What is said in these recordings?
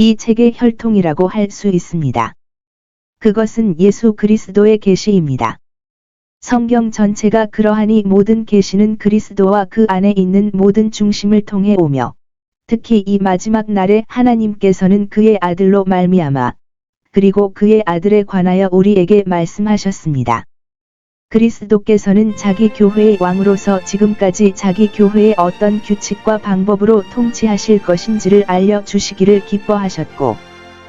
이 책의 혈통이라고 할 수 있습니다. 그것은 예수 그리스도의 계시입니다. 성경 전체가 그러하니 모든 계시는 그리스도와 그 안에 있는 모든 중심을 통해 오며, 특히 이 마지막 날에 하나님께서는 그의 아들로 말미암아 그리고 그의 아들에 관하여 우리에게 말씀하셨습니다. 그리스도께서는 자기 교회의 왕으로서 지금까지 자기 교회의 어떤 규칙과 방법으로 통치하실 것인지를 알려주시기를 기뻐하셨고,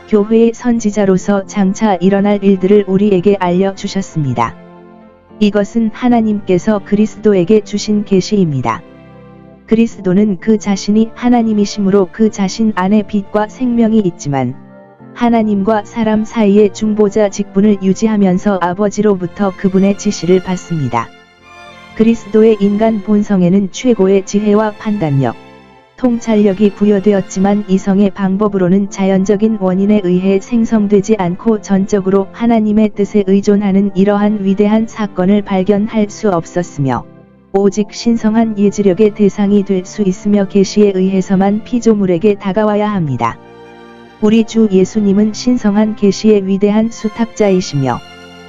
교회의 선지자로서 장차 일어날 일들을 우리에게 알려주셨습니다. 이것은 하나님께서 그리스도에게 주신 계시입니다. 그리스도는 그 자신이 하나님이시므로 그 자신 안에 빛과 생명이 있지만, 하나님과 사람 사이의 중보자 직분을 유지하면서 아버지로부터 그분의 지시를 받습니다. 그리스도의 인간 본성에는 최고의 지혜와 판단력, 통찰력이 부여되었지만 이성의 방법으로는 자연적인 원인에 의해 생성되지 않고 전적으로 하나님의 뜻에 의존하는 이러한 위대한 사건을 발견할 수 없었으며, 오직 신성한 예지력의 대상이 될 수 있으며 계시에 의해서만 피조물에게 다가와야 합니다. 우리 주 예수님은 신성한 계시의 위대한 수탁자이시며,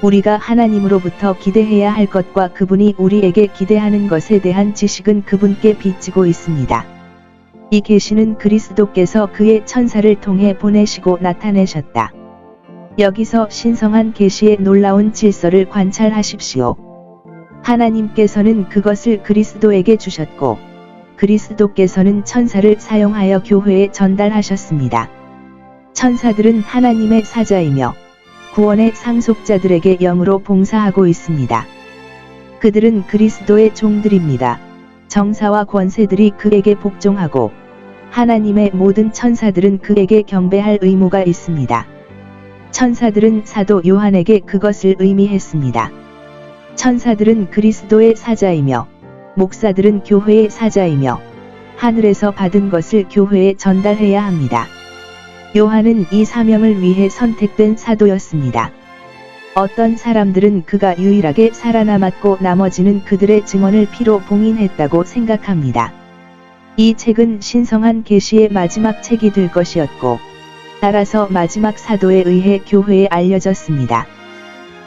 우리가 하나님으로부터 기대해야 할 것과 그분이 우리에게 기대하는 것에 대한 지식은 그분께 비치고 있습니다. 이 계시는 그리스도께서 그의 천사를 통해 보내시고 나타내셨다. 여기서 신성한 계시의 놀라운 질서를 관찰하십시오. 하나님께서는 그것을 그리스도에게 주셨고, 그리스도께서는 천사를 사용하여 교회에 전달하셨습니다. 천사들은 하나님의 사자이며 구원의 상속자들에게 영으로 봉사하고 있습니다. 그들은 그리스도의 종들입니다. 정사와 권세들이 그에게 복종하고 하나님의 모든 천사들은 그에게 경배할 의무가 있습니다. 천사들은 사도 요한에게 그것을 의미했습니다. 천사들은 그리스도의 사자이며 목사들은 교회의 사자이며 하늘에서 받은 것을 교회에 전달해야 합니다. 요한은 이 사명을 위해 선택된 사도였습니다. 어떤 사람들은 그가 유일하게 살아남았고 나머지는 그들의 증언을 피로 봉인했다고 생각합니다. 이 책은 신성한 계시의 마지막 책이 될 것이었고, 따라서 마지막 사도에 의해 교회에 알려졌습니다.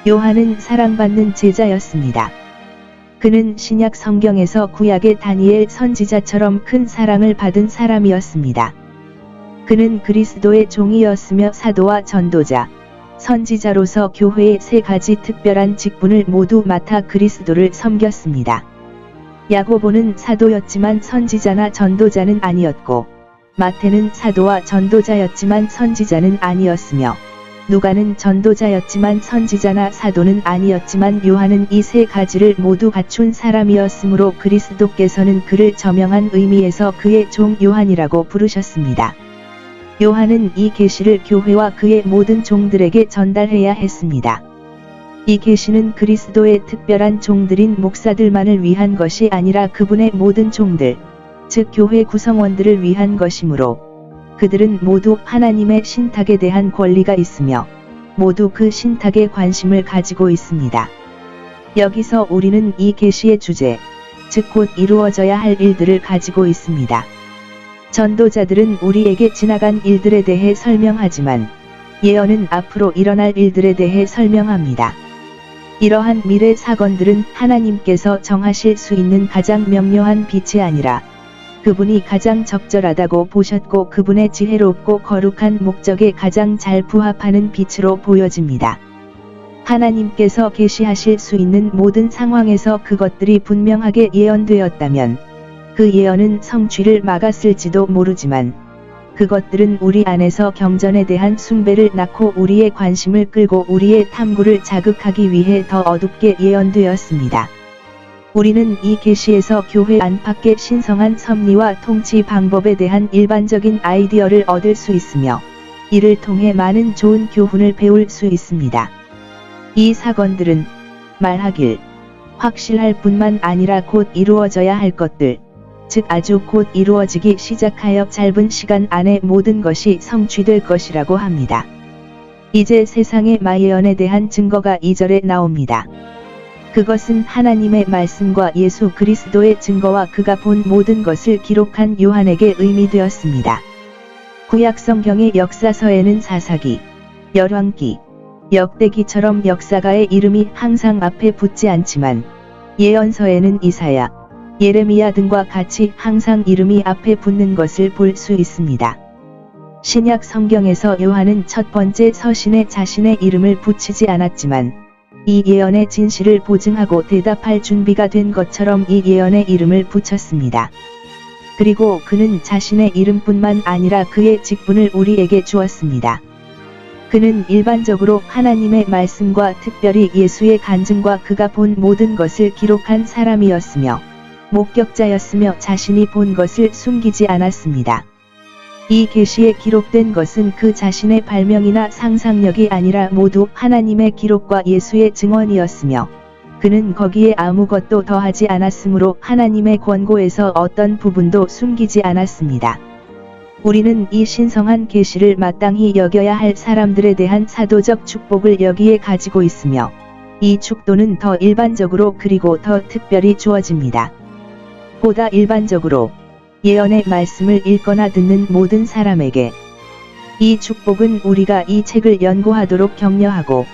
요한은 사랑받는 제자였습니다. 그는 신약 성경에서 구약의 다니엘 선지자처럼 큰 사랑을 받은 사람이었습니다. 그는 그리스도의 종이었으며 사도와 전도자, 선지자로서 교회의 세 가지 특별한 직분을 모두 맡아 그리스도를 섬겼습니다. 야고보는 사도였지만 선지자나 전도자는 아니었고, 마태는 사도와 전도자였지만 선지자는 아니었으며, 누가는 전도자였지만 선지자나 사도는 아니었지만 요한은 이 세 가지를 모두 갖춘 사람이었으므로 그리스도께서는 그를 저명한 의미에서 그의 종 요한이라고 부르셨습니다. 요한은 이 계시를 교회와 그의 모든 종들에게 전달해야 했습니다. 이 계시는 그리스도의 특별한 종들인 목사들만을 위한 것이 아니라 그분의 모든 종들, 즉 교회 구성원들을 위한 것이므로, 그들은 모두 하나님의 신탁에 대한 권리가 있으며 모두 그 신탁에 관심을 가지고 있습니다. 여기서 우리는 이 계시의 주제, 즉 곧 이루어져야 할 일들을 가지고 있습니다. 전도자들은 우리에게 지나간 일들에 대해 설명하지만, 예언은 앞으로 일어날 일들에 대해 설명합니다. 이러한 미래 사건들은 하나님께서 정하실 수 있는 가장 명료한 빛이 아니라, 그분이 가장 적절하다고 보셨고 그분의 지혜롭고 거룩한 목적에 가장 잘 부합하는 빛으로 보여집니다. 하나님께서 계시하실 수 있는 모든 상황에서 그것들이 분명하게 예언되었다면, 그 예언은 성취를 막았을지도 모르지만, 그것들은 우리 안에서 경전에 대한 숭배를 낳고 우리의 관심을 끌고 우리의 탐구를 자극하기 위해 더 어둡게 예언되었습니다. 우리는 이 계시에서 교회 안팎의 신성한 섭리와 통치 방법에 대한 일반적인 아이디어를 얻을 수 있으며, 이를 통해 많은 좋은 교훈을 배울 수 있습니다. 이 사건들은 말하길 확실할 뿐만 아니라 곧 이루어져야 할 것들, 즉 아주 곧 이루어지기 시작하여 짧은 시간 안에 모든 것이 성취될 것이라고 합니다. 이제 세상의 마예언에 대한 증거가 2절에 나옵니다. 그것은 하나님의 말씀과 예수 그리스도의 증거와 그가 본 모든 것을 기록한 요한에게 의미되었습니다. 구약 성경의 역사서에는 사사기, 열왕기, 역대기처럼 역사가의 이름이 항상 앞에 붙지 않지만 예언서에는 이사야, 예레미야 등과 같이 항상 이름이 앞에 붙는 것을 볼 수 있습니다. 신약 성경에서 요한은 첫 번째 서신에 자신의 이름을 붙이지 않았지만 이 예언의 진실을 보증하고 대답할 준비가 된 것처럼 이 예언의 이름을 붙였습니다. 그리고 그는 자신의 이름뿐만 아니라 그의 직분을 우리에게 주었습니다. 그는 일반적으로 하나님의 말씀과 특별히 예수의 간증과 그가 본 모든 것을 기록한 사람이었으며 목격자였으며 자신이 본 것을 숨기지 않았습니다. 이 계시에 기록된 것은 그 자신의 발명이나 상상력이 아니라 모두 하나님의 기록과 예수의 증언이었으며 그는 거기에 아무것도 더하지 않았으므로 하나님의 권고에서 어떤 부분도 숨기지 않았습니다. 우리는 이 신성한 계시를 마땅히 여겨야 할 사람들에 대한 사도적 축복을 여기에 가지고 있으며 이 축도는 더 일반적으로 그리고 더 특별히 주어집니다. 보다 일반적으로 예언의 말씀을 읽거나 듣는 모든 사람에게 이 축복은 우리가 이 책을 연구하도록 격려하고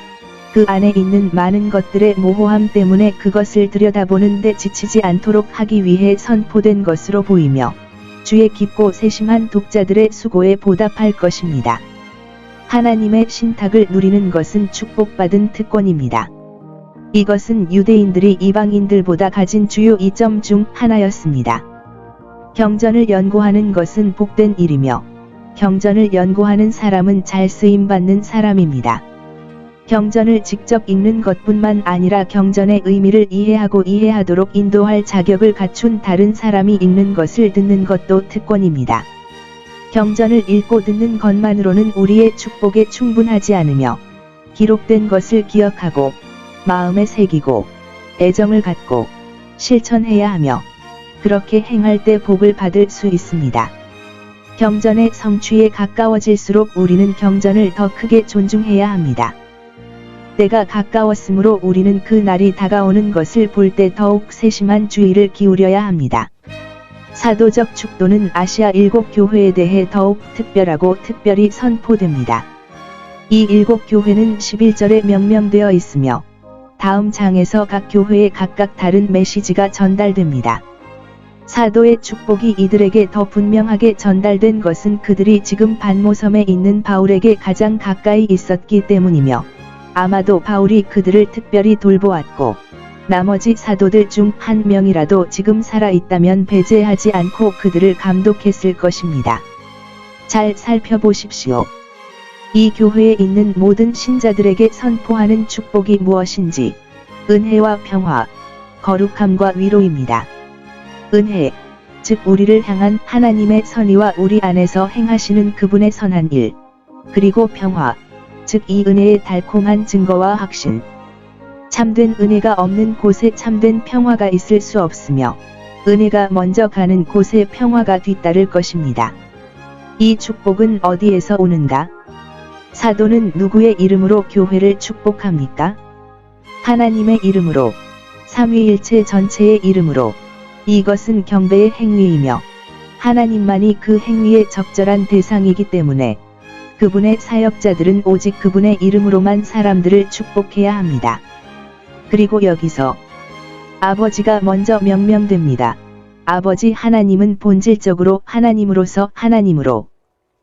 그 안에 있는 많은 것들의 모호함 때문에 그것을 들여다보는데 지치지 않도록 하기 위해 선포된 것으로 보이며 주의 깊고 세심한 독자들의 수고에 보답할 것입니다. 하나님의 신탁을 누리는 것은 축복받은 특권입니다. 이것은 유대인들이 이방인들보다 가진 주요 이점 중 하나였습니다. 경전을 연구하는 것은 복된 일이며 경전을 연구하는 사람은 잘 쓰임받는 사람입니다. 경전을 직접 읽는 것뿐만 아니라 경전의 의미를 이해하고 이해하도록 인도할 자격을 갖춘 다른 사람이 읽는 것을 듣는 것도 특권입니다. 경전을 읽고 듣는 것만으로는 우리의 축복에 충분하지 않으며 기록된 것을 기억하고 마음에 새기고 애정을 갖고 실천해야 하며 그렇게 행할 때 복을 받을 수 있습니다. 경전의 성취에 가까워질수록 우리는 경전을 더 크게 존중해야 합니다. 때가 가까웠으므로 우리는 그 날이 다가오는 것을 볼 때 더욱 세심한 주의를 기울여야 합니다. 사도적 축도는 아시아 7교회에 대해 더욱 특별하고 특별히 선포됩니다. 이 7교회는 11절에 명명되어 있으며 다음 장에서 각 교회에 각각 다른 메시지가 전달됩니다. 사도의 축복이 이들에게 더 분명하게 전달된 것은 그들이 지금 반모섬에 있는 바울에게 가장 가까이 있었기 때문이며 아마도 바울이 그들을 특별히 돌보았고 나머지 사도들 중 한 명이라도 지금 살아있다면 배제하지 않고 그들을 감독했을 것입니다. 잘 살펴보십시오. 이 교회에 있는 모든 신자들에게 선포하는 축복이 무엇인지 은혜와 평화, 거룩함과 위로입니다. 은혜, 즉 우리를 향한 하나님의 선의와 우리 안에서 행하시는 그분의 선한 일, 그리고 평화, 즉 이 은혜의 달콤한 증거와 확신. 참된 은혜가 없는 곳에 참된 평화가 있을 수 없으며 은혜가 먼저 가는 곳에 평화가 뒤따를 것입니다. 이 축복은 어디에서 오는가? 사도는 누구의 이름으로 교회를 축복합니까? 하나님의 이름으로, 삼위일체 전체의 이름으로. 이것은 경배의 행위이며 하나님만이 그 행위의 적절한 대상이기 때문에 그분의 사역자들은 오직 그분의 이름으로만 사람들을 축복해야 합니다. 그리고 여기서 아버지가 먼저 명명됩니다. 아버지 하나님은 본질적으로 하나님으로서 하나님으로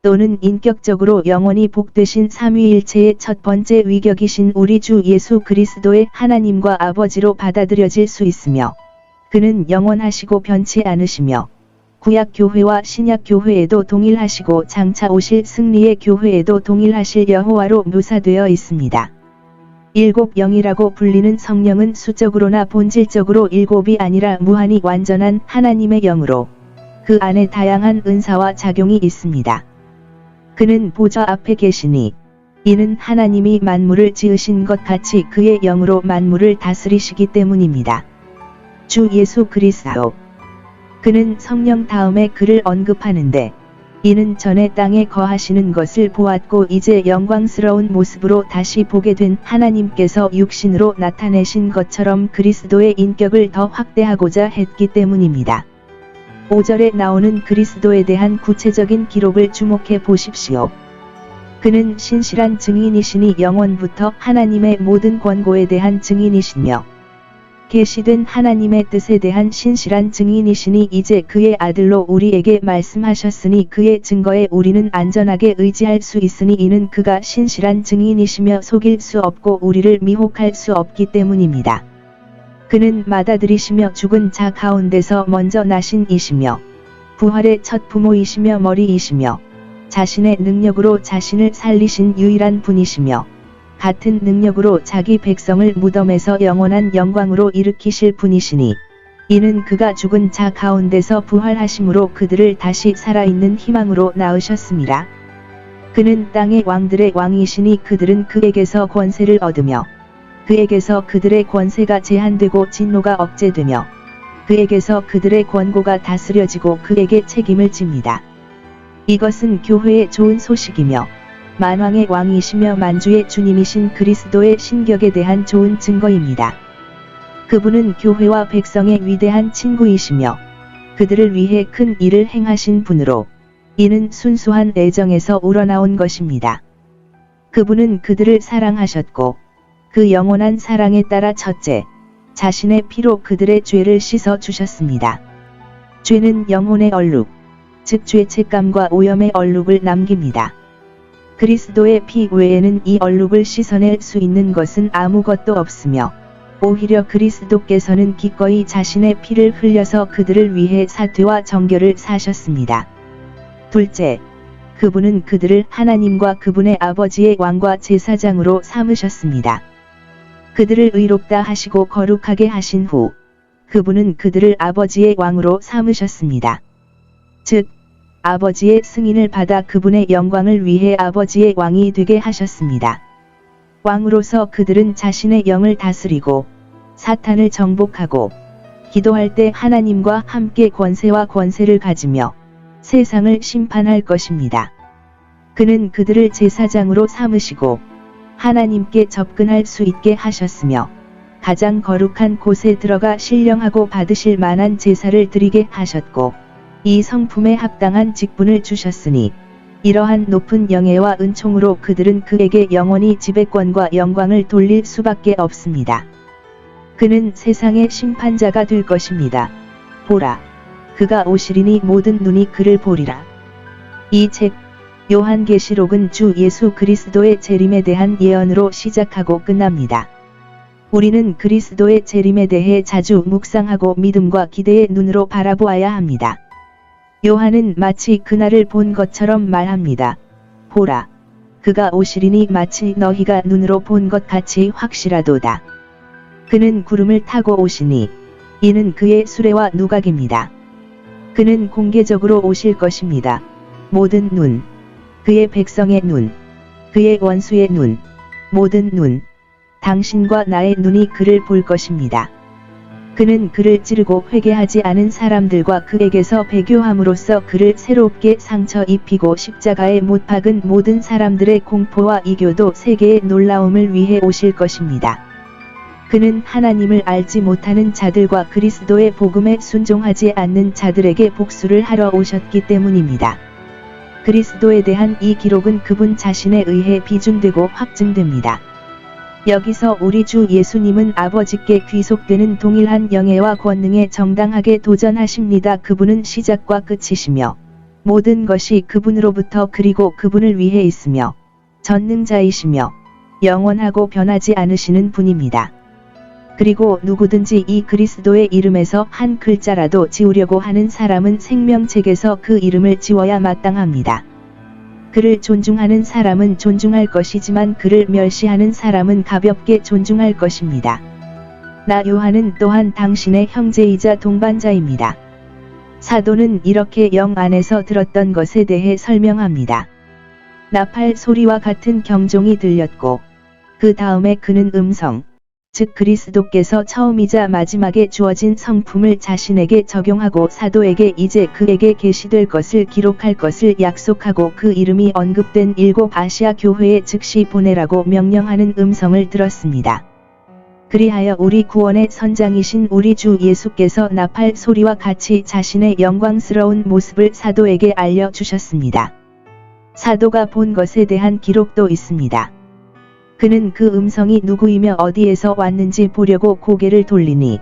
또는 인격적으로 영원히 복되신 삼위일체의 첫 번째 위격이신 우리 주 예수 그리스도의 하나님과 아버지로 받아들여질 수 있으며 그는 영원하시고 변치 않으시며 구약 교회와 신약 교회에도 동일하시고 장차 오실 승리의 교회에도 동일하실 여호와로 묘사되어 있습니다. 7영이라고 불리는 성령은 수적으로나 본질적으로 7이 아니라 무한히 완전한 하나님의 영으로 그 안에 다양한 은사와 작용이 있습니다. 그는 보좌 앞에 계시니 이는 하나님이 만물을 지으신 것 같이 그의 영으로 만물을 다스리시기 때문입니다. 주 예수 그리스도. 그는 성령 다음에 그를 언급하는데 이는 전에 땅에 거하시는 것을 보았고 이제 영광스러운 모습으로 다시 보게 된 하나님께서 육신으로 나타내신 것처럼 그리스도의 인격을 더 확대하고자 했기 때문입니다. 5절에 나오는 그리스도에 대한 구체적인 기록을 주목해 보십시오. 그는 신실한 증인이시니 영원부터 하나님의 모든 권고에 대한 증인이시며 계시된 하나님의 뜻에 대한 신실한 증인이시니 이제 그의 아들로 우리에게 말씀하셨으니 그의 증거에 우리는 안전하게 의지할 수 있으니 이는 그가 신실한 증인이시며 속일 수 없고 우리를 미혹할 수 없기 때문입니다. 그는 맏아들이시며 죽은 자 가운데서 먼저 나신 이시며 부활의 첫 부모이시며 머리이시며 자신의 능력으로 자신을 살리신 유일한 분이시며 같은 능력으로 자기 백성을 무덤에서 영원한 영광으로 일으키실 분이시니 이는 그가 죽은 자 가운데서 부활하심으로 그들을 다시 살아있는 희망으로 낳으셨습니다. 그는 땅의 왕들의 왕이시니 그들은 그에게서 권세를 얻으며 그에게서 그들의 권세가 제한되고 진노가 억제되며 그에게서 그들의 권고가 다스려지고 그에게 책임을 집니다. 이것은 교회의 좋은 소식이며 만왕의 왕이시며 만주의 주님이신 그리스도의 신격에 대한 좋은 증거입니다. 그분은 교회와 백성의 위대한 친구이시며 그들을 위해 큰 일을 행하신 분으로 이는 순수한 애정에서 우러나온 것입니다. 그분은 그들을 사랑하셨고 그 영원한 사랑에 따라 첫째, 자신의 피로 그들의 죄를 씻어 주셨습니다. 죄는 영혼의 얼룩, 즉 죄책감과 오염의 얼룩을 남깁니다. 그리스도의 피 외에는 이 얼룩을 씻어낼 수 있는 것은 아무것도 없으며 오히려 그리스도께서는 기꺼이 자신의 피를 흘려서 그들을 위해 사죄와 정결을 사셨습니다. 둘째, 그분은 그들을 하나님과 그분의 아버지의 왕과 제사장으로 삼으셨습니다. 그들을 의롭다 하시고 거룩하게 하신 후 그분은 그들을 아버지의 왕으로 삼으셨습니다. 즉, 아버지의 승인을 받아 그분의 영광을 위해 아버지의 왕이 되게 하셨습니다. 왕으로서 그들은 자신의 영을 다스리고 사탄을 정복하고 기도할 때 하나님과 함께 권세와 권세를 가지며 세상을 심판할 것입니다. 그는 그들을 제사장으로 삼으시고 하나님께 접근할 수 있게 하셨으며 가장 거룩한 곳에 들어가 신령하고 받으실 만한 제사를 드리게 하셨고 이 성품에 합당한 직분을 주셨으니 이러한 높은 영예와 은총으로 그들은 그에게 영원히 지배권과 영광을 돌릴 수밖에 없습니다. 그는 세상의 심판자가 될 것입니다. 보라, 그가 오시리니 모든 눈이 그를 보리라. 이 책 요한계시록은 주 예수 그리스도의 재림에 대한 예언으로 시작하고 끝납니다. 우리는 그리스도의 재림에 대해 자주 묵상하고 믿음과 기대의 눈으로 바라보아야 합니다. 요한은 마치 그날을 본 것처럼 말합니다. 보라, 그가 오시리니 마치 너희가 눈으로 본 것 같이 확실하도다. 그는 구름을 타고 오시니 이는 그의 수레와 누각입니다. 그는 공개적으로 오실 것입니다. 모든 눈, 그의 백성의 눈, 그의 원수의 눈, 모든 눈, 당신과 나의 눈이 그를 볼 것입니다. 그는 그를 찌르고 회개하지 않은 사람들과 그에게서 배교함으로써 그를 새롭게 상처 입히고 십자가에 못 박은 모든 사람들의 공포와 이교도 세계의 놀라움을 위해 오실 것입니다. 그는 하나님을 알지 못하는 자들과 그리스도의 복음에 순종하지 않는 자들에게 복수를 하러 오셨기 때문입니다. 그리스도에 대한 이 기록은 그분 자신에 의해 비준되고 확증됩니다. 여기서 우리 주 예수님은 아버지께 귀속되는 동일한 영예와 권능에 정당하게 도전하십니다. 그분은 시작과 끝이시며 모든 것이 그분으로부터 그리고 그분을 위해 있으며 전능자이시며 영원하고 변하지 않으시는 분입니다. 그리고 누구든지 이 그리스도의 이름에서 한 글자라도 지우려고 하는 사람은 생명책에서 그 이름을 지워야 마땅합니다. 그를 존중하는 사람은 존중할 것이지만 그를 멸시하는 사람은 가볍게 존중할 것입니다. 나 요한은 또한 당신의 형제이자 동반자입니다. 사도는 이렇게 영 안에서 들었던 것에 대해 설명합니다. 나팔 소리와 같은 경종이 들렸고 그 다음에 그는 음성, 즉 그리스도께서 처음이자 마지막에 주어진 성품을 자신에게 적용하고 사도에게 이제 그에게 계시될 것을 기록할 것을 약속하고 그 이름이 언급된 7 아시아 교회에 즉시 보내라고 명령하는 음성을 들었습니다. 그리하여 우리 구원의 선장이신 우리 주 예수께서 나팔 소리와 같이 자신의 영광스러운 모습을 사도에게 알려주셨습니다. 사도가 본 것에 대한 기록도 있습니다. 그는 그 음성이 누구이며 어디에서 왔는지 보려고 고개를 돌리니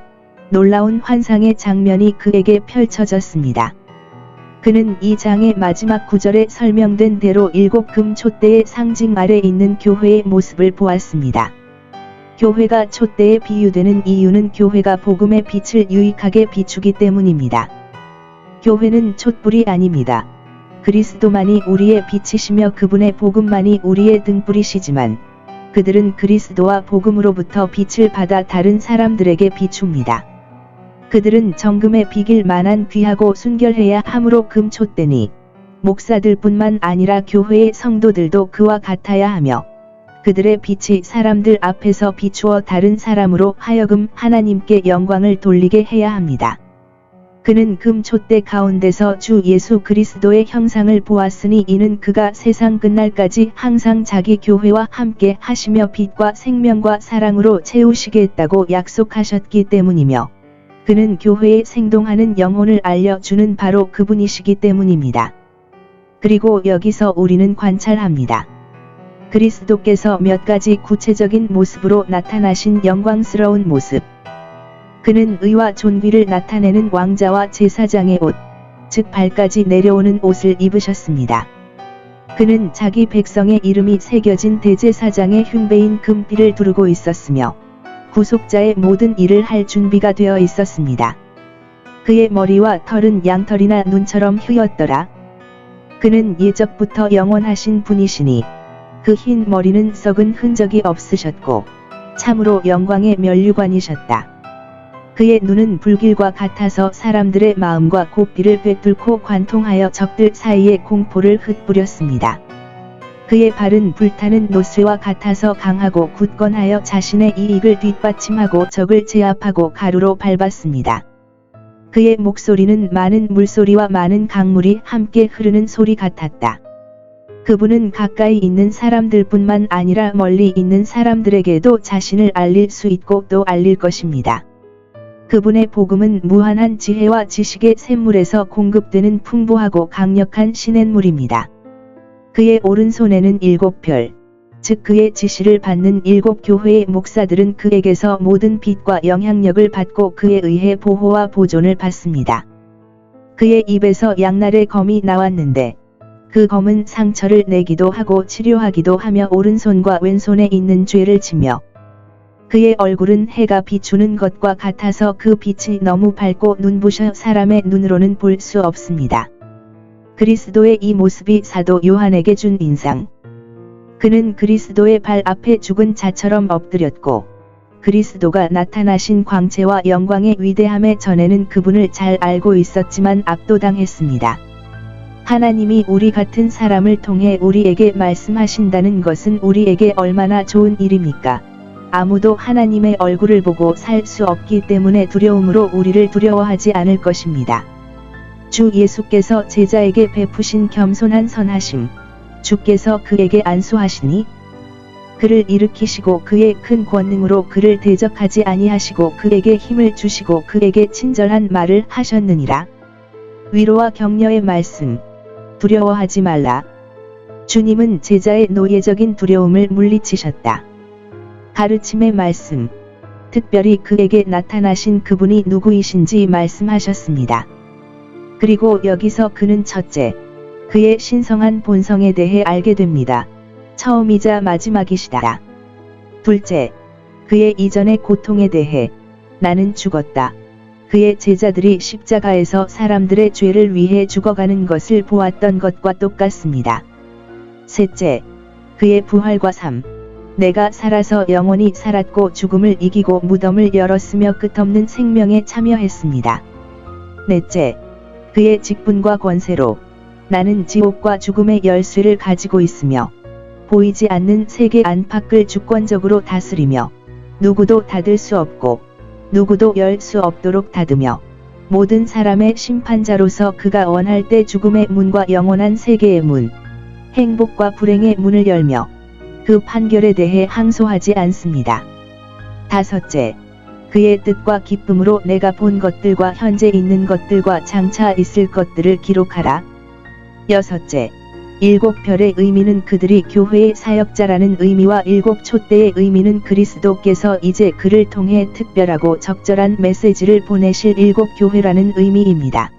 놀라운 환상의 장면이 그에게 펼쳐졌습니다. 그는 이 장의 마지막 구절에 설명된 대로 7금 촛대의 상징 아래 있는 교회의 모습을 보았습니다. 교회가 촛대에 비유되는 이유는 교회가 복음의 빛을 유익하게 비추기 때문입니다. 교회는 촛불이 아닙니다. 그리스도만이 우리의 빛이시며 그분의 복음만이 우리의 등불이시지만 그들은 그리스도와 복음으로부터 빛을 받아 다른 사람들에게 비춥니다. 그들은 정금에 비길 만한 귀하고 순결해야 함으로 금촛대니 목사들뿐만 아니라 교회의 성도들도 그와 같아야 하며 그들의 빛이 사람들 앞에서 비추어 다른 사람으로 하여금 하나님께 영광을 돌리게 해야 합니다. 그는 금촛대 가운데서 주 예수 그리스도의 형상을 보았으니 이는 그가 세상 끝날까지 항상 자기 교회와 함께 하시며 빛과 생명과 사랑으로 채우시겠다고 약속하셨기 때문이며 그는 교회에 생동하는 영혼을 알려주는 바로 그분이시기 때문입니다. 그리고 여기서 우리는 관찰합니다. 그리스도께서 몇 가지 구체적인 모습으로 나타나신 영광스러운 모습. 그는 의와 존귀를 나타내는 왕자와 제사장의 옷, 즉 발까지 내려오는 옷을 입으셨습니다. 그는 자기 백성의 이름이 새겨진 대제사장의 흉배인 금띠를 두르고 있었으며 구속자의 모든 일을 할 준비가 되어 있었습니다. 그의 머리와 털은 양털이나 눈처럼 휘었더라. 그는 예적부터 영원하신 분이시니 그 흰 머리는 썩은 흔적이 없으셨고 참으로 영광의 면류관이셨다. 그의 눈은 불길과 같아서 사람들의 마음과 고삐를 꿰뚫고 관통하여 적들 사이에 공포를 흩뿌렸습니다. 그의 발은 불타는 노쇠와 같아서 강하고 굳건하여 자신의 이익을 뒷받침하고 적을 제압하고 가루로 밟았습니다. 그의 목소리는 많은 물소리와 많은 강물이 함께 흐르는 소리 같았다. 그분은 가까이 있는 사람들뿐만 아니라 멀리 있는 사람들에게도 자신을 알릴 수 있고 또 알릴 것입니다. 그분의 복음은 무한한 지혜와 지식의 샘물에서 공급되는 풍부하고 강력한 시냇물입니다. 그의 오른손에는 7별, 즉 그의 지시를 받는 7교회의 목사들은 그에게서 모든 빛과 영향력을 받고 그에 의해 보호와 보존을 받습니다. 그의 입에서 양날의 검이 나왔는데 그 검은 상처를 내기도 하고 치료하기도 하며 오른손과 왼손에 있는 죄를 치며 그의 얼굴은 해가 비추는 것과 같아서 그 빛이 너무 밝고 눈부셔 사람의 눈으로는 볼 수 없습니다. 그리스도의 이 모습이 사도 요한에게 준 인상. 그는 그리스도의 발 앞에 죽은 자처럼 엎드렸고 그리스도가 나타나신 광채와 영광의 위대함에 전에는 그분을 잘 알고 있었지만 압도당했습니다. 하나님이 우리 같은 사람을 통해 우리에게 말씀하신다는 것은 우리에게 얼마나 좋은 일입니까? 아무도 하나님의 얼굴을 보고 살 수 없기 때문에 두려움으로 우리를 두려워하지 않을 것입니다. 주 예수께서 제자에게 베푸신 겸손한 선하심, 주께서 그에게 안수하시니 그를 일으키시고 그의 큰 권능으로 그를 대적하지 아니하시고 그에게 힘을 주시고 그에게 친절한 말을 하셨느니라. 위로와 격려의 말씀. 두려워하지 말라. 주님은 제자의 노예적인 두려움을 물리치셨다. 가르침의 말씀. 특별히 그에게 나타나신 그분이 누구이신지 말씀하셨습니다. 그리고 여기서 그는 첫째, 그의 신성한 본성에 대해 알게 됩니다. 처음이자 마지막이시다. 둘째, 그의 이전의 고통에 대해 나는 죽었다. 그의 제자들이 십자가에서 사람들의 죄를 위해 죽어가는 것을 보았던 것과 똑같습니다. 셋째, 그의 부활과 삶. 내가 살아서 영원히 살았고 죽음을 이기고 무덤을 열었으며 끝없는 생명에 참여했습니다. 넷째, 그의 직분과 권세로 나는 지옥과 죽음의 열쇠를 가지고 있으며 보이지 않는 세계 안팎을 주권적으로 다스리며 누구도 닫을 수 없고 누구도 열 수 없도록 닫으며 모든 사람의 심판자로서 그가 원할 때 죽음의 문과 영원한 세계의 문, 행복과 불행의 문을 열며 그 판결에 대해 항소하지 않습니다. 5째, 그의 뜻과 기쁨으로 내가 본 것들과 현재 있는 것들과 장차 있을 것들을 기록하라. 6째, 7별의 의미는 그들이 교회의 사역자라는 의미와 7촛대의 의미는 그리스도께서 이제 그를 통해 특별하고 적절한 메시지를 보내실 7교회라는 의미입니다.